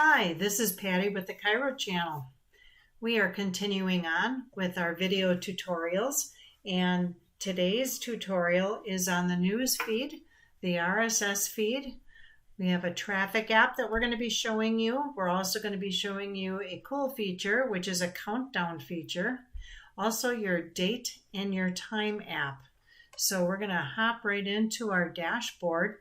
Hi, this is Patty with the Chiro channel. We are continuing on with our video tutorials, and today's tutorial is on the news feed, the RSS feed. We have a traffic app that we're going to be showing you. We're also going to be showing you a cool feature, which is a countdown feature. Also your date and your time app. So we're going to hop right into our dashboard.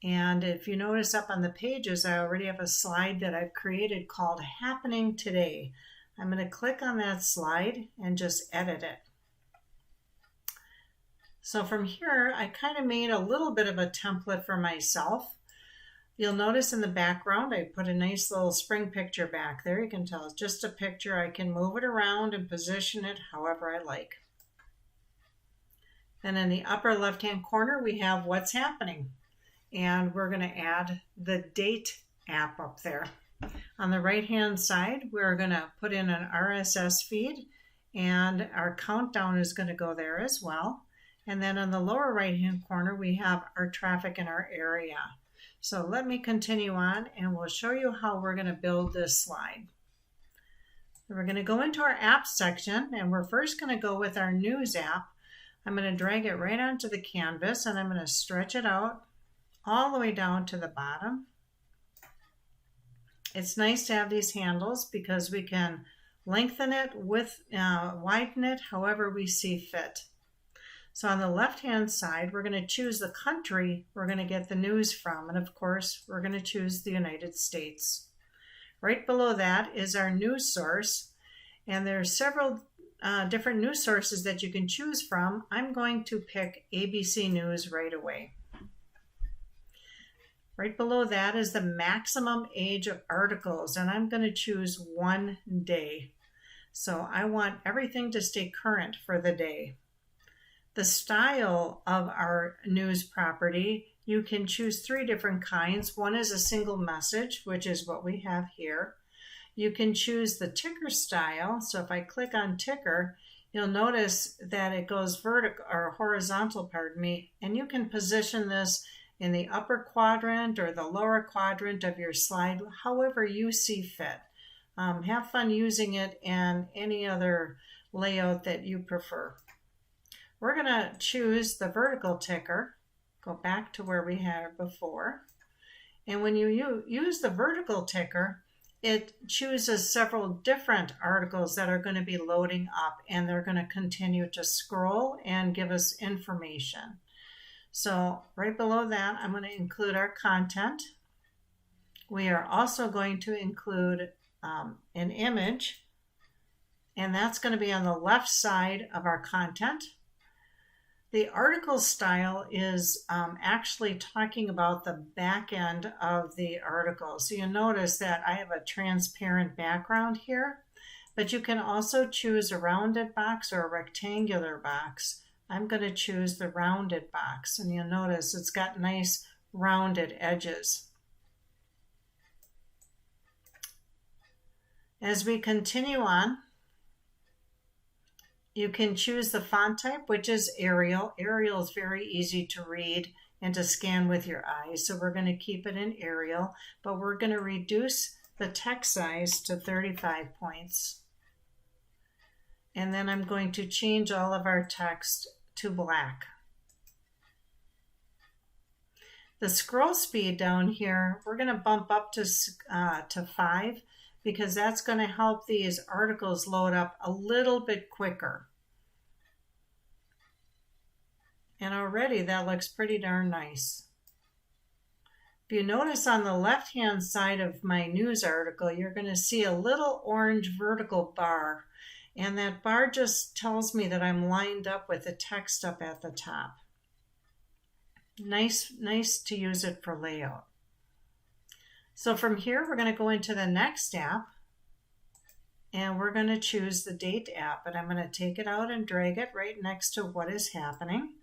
And if you notice up on the pages, I already have a slide that I've created called Happening Today. I'm going to click on that slide and just edit it. So from here, I kind of made a little bit of a template for myself. You'll notice in the background, I put a nice little spring picture back there. You can tell it's just a picture. I can move it around and position it however I like. Then in the upper left-hand corner, we have what's happening. And we're going to add the date app up there. On the right hand side, we're going to put in an RSS feed, and our countdown is going to go there as well. And then on the lower right hand corner, we have our traffic in our area. So let me continue on and we'll show you how we're going to build this slide. We're going to go into our apps section, and we're first going to go with our news app. I'm going to drag it right onto the canvas, and I'm going to stretch it out all the way down to the bottom. It's nice to have these handles because we can lengthen it, widen it however we see fit. So on the left hand side, we're going to choose the country we're going to get the news from, and of course we're going to choose the United States. Right below that is our news source, and there are several different news sources that you can choose from. I'm going to pick ABC News right away. Right below that is the maximum age of articles, and I'm going to choose 1 day. So I want everything to stay current for the day. The style of our news property, you can choose 3 different kinds. One is a single message, which is what we have here. You can choose the ticker style. So if I click on ticker, you'll notice that it goes vertical or horizontal, and you can position this in the upper quadrant or the lower quadrant of your slide, however you see fit. Have fun using it in any other layout that you prefer. We're going to choose the vertical ticker, go back to where we had before. And when you use the vertical ticker, it chooses several different articles that are going to be loading up, and they're going to continue to scroll and give us information. So right below that, I'm going to include our content. We are also going to include an image, and that's going to be on the left side of our content. The article style is actually talking about the back end of the article. So you notice that I have a transparent background here, but you can also choose a rounded box or a rectangular box. I'm going to choose the rounded box, and you'll notice it's got nice rounded edges. As we continue on, you can choose the font type, which is Arial. Arial is very easy to read and to scan with your eyes, so we're going to keep it in Arial, but we're going to reduce the text size to 35 points. And then I'm going to change all of our text to black. The scroll speed down here, we're going to bump up to 5 because that's going to help these articles load up a little bit quicker. And already that looks pretty darn nice. If you notice on the left-hand side of my news article, you're going to see a little orange vertical bar. And that bar just tells me that I'm lined up with the text up at the top. Nice to use it for layout. So from here, we're going to go into the next app, and we're going to choose the date app. And I'm going to take it out and drag it right next to what is happening.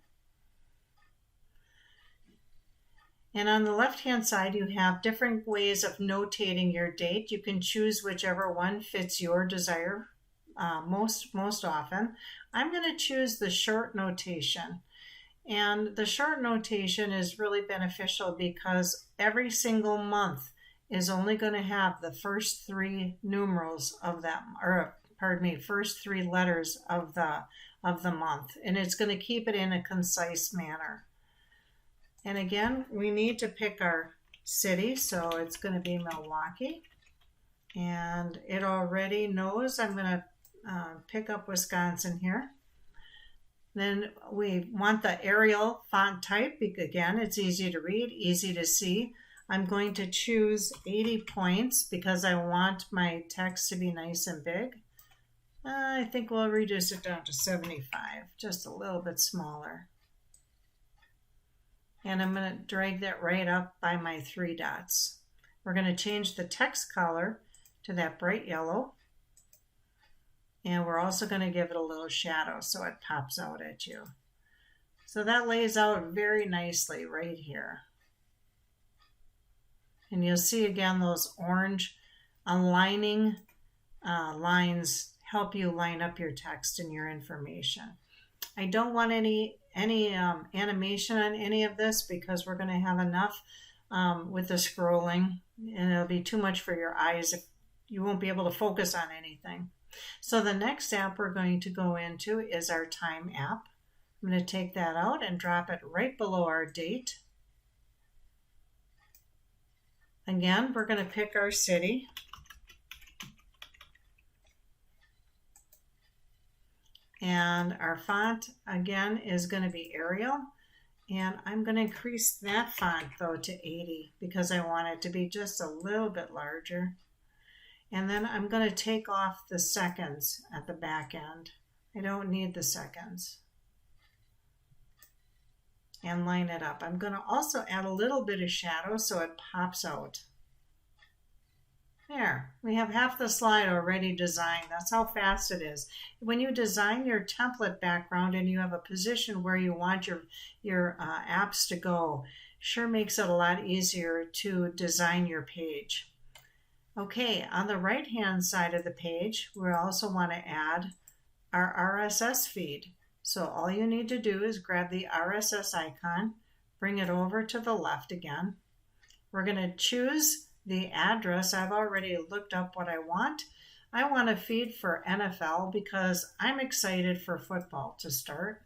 And on the left-hand side, you have different ways of notating your date. You can choose whichever one fits your desire most often. I'm going to choose the short notation. And the short notation is really beneficial because every single month is only going to have the first three numerals of them, or pardon me, first three letters of the month, and it's going to keep it in a concise manner. And again, we need to pick our city, so it's going to be Milwaukee, and it already knows I'm going to pick up Wisconsin here. Then we want the Arial font type. Again, it's easy to read, easy to see. I'm going to choose 80 points because I want my text to be nice and big. I think we'll reduce it down to 75, just a little bit smaller. And I'm going to drag that right up by my 3 dots. We're going to change the text color to that bright yellow. And we're also going to give it a little shadow so it pops out at you. So that lays out very nicely right here. And you'll see again those orange aligning lines help you line up your text and your information. I don't want any animation on any of this because we're going to have enough with the scrolling, and it'll be too much for your eyes if you won't be able to focus on anything. So the next app we're going to go into is our time app. I'm going to take that out and drop it right below our date. Again, we're going to pick our city. And our font, again, is going to be Arial. And I'm going to increase that font, though, to 80 because I want it to be just a little bit larger. And then I'm going to take off the seconds at the back end. I don't need the seconds. And line it up. I'm going to also add a little bit of shadow so it pops out. There, we have half the slide already designed. That's how fast it is. When you design your template background and you have a position where you want your apps to go, sure makes it a lot easier to design your page. Okay, on the right-hand side of the page, we also want to add our RSS feed. So all you need to do is grab the RSS icon, bring it over to the left again. We're going to choose the address. I've already looked up what I want. I want a feed for NFL because I'm excited for football to start.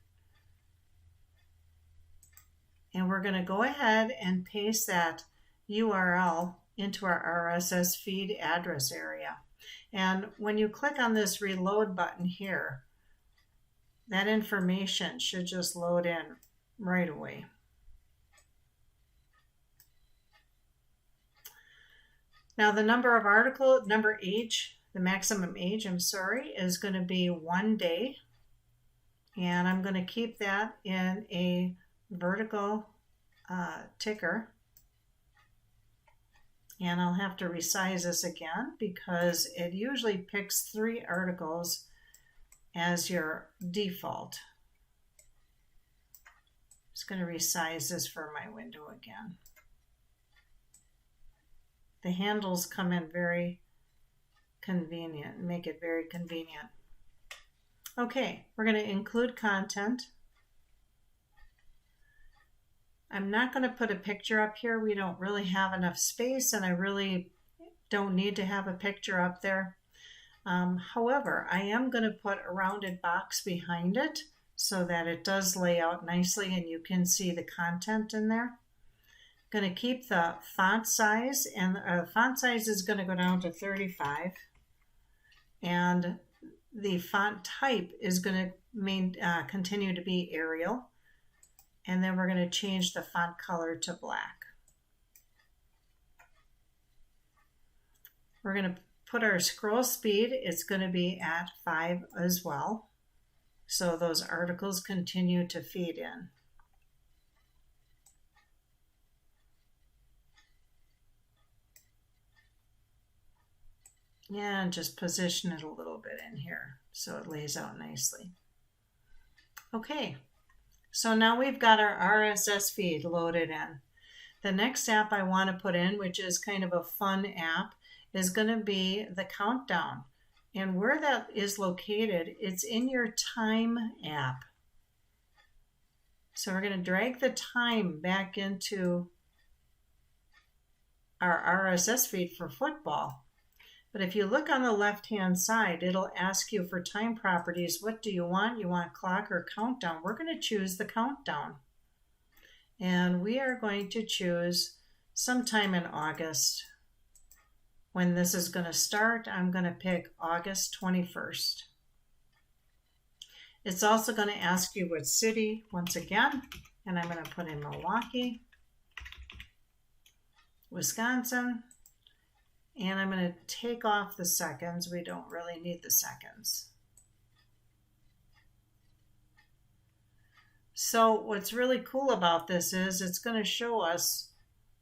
And we're going to go ahead and paste that URL into our RSS feed address area. And when you click on this reload button here, that information should just load in right away. Now the maximum age, is going to be 1 day. And I'm going to keep that in a vertical ticker. And I'll have to resize this again because it usually picks 3 articles as your default. Just going to resize this for my window again. The handles come in very convenient, make it very convenient. Okay, we're going to include content. I'm not going to put a picture up here. We don't really have enough space, and I really don't need to have a picture up there. However, I am going to put a rounded box behind it so that it does lay out nicely and you can see the content in there. I'm going to keep the font size, and the font size is going to go down to 35. And the font type is going to continue to be Arial. And then we're going to change the font color to black. We're going to put our scroll speed, it's going to be at 5 as well. So those articles continue to feed in. And just position it a little bit in here so it lays out nicely. Okay, so now we've got our RSS feed loaded in. The next app I want to put in, which is kind of a fun app, is going to be the countdown. And where that is located, it's in your time app. So we're going to drag the time back into our RSS feed for football. But if you look on the left-hand side, it'll ask you for time properties. What do you want? You want clock or countdown? We're going to choose the countdown. And we are going to choose sometime in August. When this is going to start, I'm going to pick August 21st. It's also going to ask you what city once again, and I'm going to put in Milwaukee, Wisconsin, and I'm going to take off the seconds. We don't really need the seconds. So what's really cool about this is it's going to show us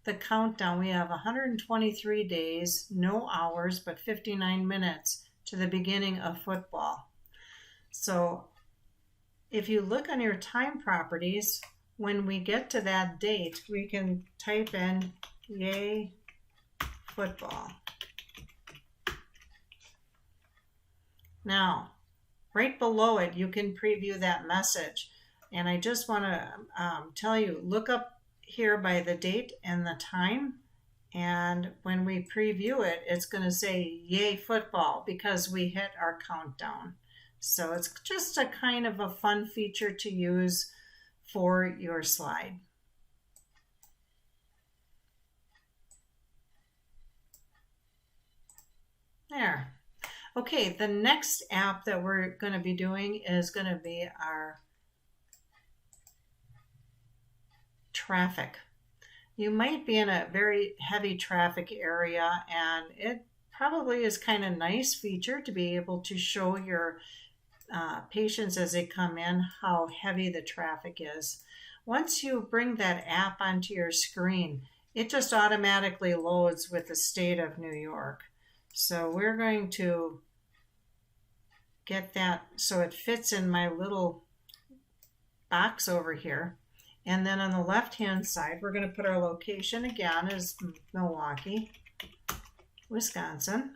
the countdown. We have 123 days, no hours, but 59 minutes to the beginning of football. So if you look on your time properties, when we get to that date, we can type in yay football. Now, right below it, you can preview that message. And I just want to tell you, look up here by the date and the time. And when we preview it, it's going to say yay football because we hit our countdown. So it's just a kind of a fun feature to use for your slide. There. Okay, the next app that we're going to be doing is going to be our traffic. You might be in a very heavy traffic area, and it probably is kind of nice feature to be able to show your patients as they come in how heavy the traffic is. Once you bring that app onto your screen, it just automatically loads with the state of New York. So we're going to get that so it fits in my little box over here. And then on the left-hand side, we're going to put our location again as Milwaukee, Wisconsin.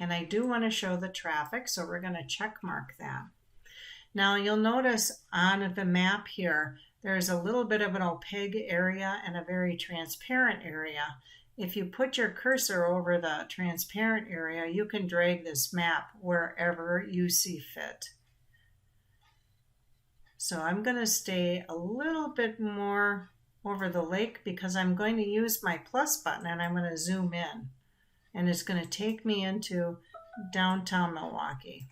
And I do want to show the traffic, so we're going to check mark that. Now you'll notice on the map here, there's a little bit of an opaque area and a very transparent area. If you put your cursor over the transparent area, you can drag this map wherever you see fit. So I'm going to stay a little bit more over the lake because I'm going to use my plus button and I'm going to zoom in. And it's going to take me into downtown Milwaukee.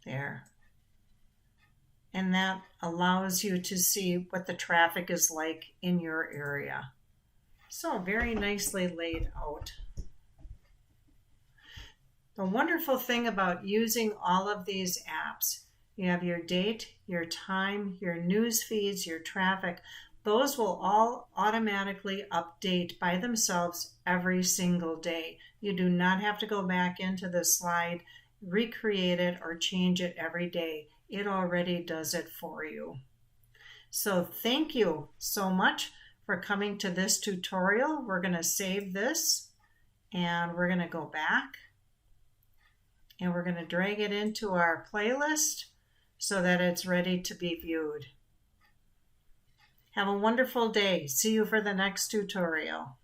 There. And that allows you to see what the traffic is like in your area. So very nicely laid out. The wonderful thing about using all of these apps, you have your date, your time, your news feeds, your traffic. Those will all automatically update by themselves every single day. You do not have to go back into the slide, recreate it, or change it every day. It already does it for you. So thank you so much for coming to this tutorial. We're going to save this and we're going to go back and we're going to drag it into our playlist so that it's ready to be viewed. Have a wonderful day. See you for the next tutorial.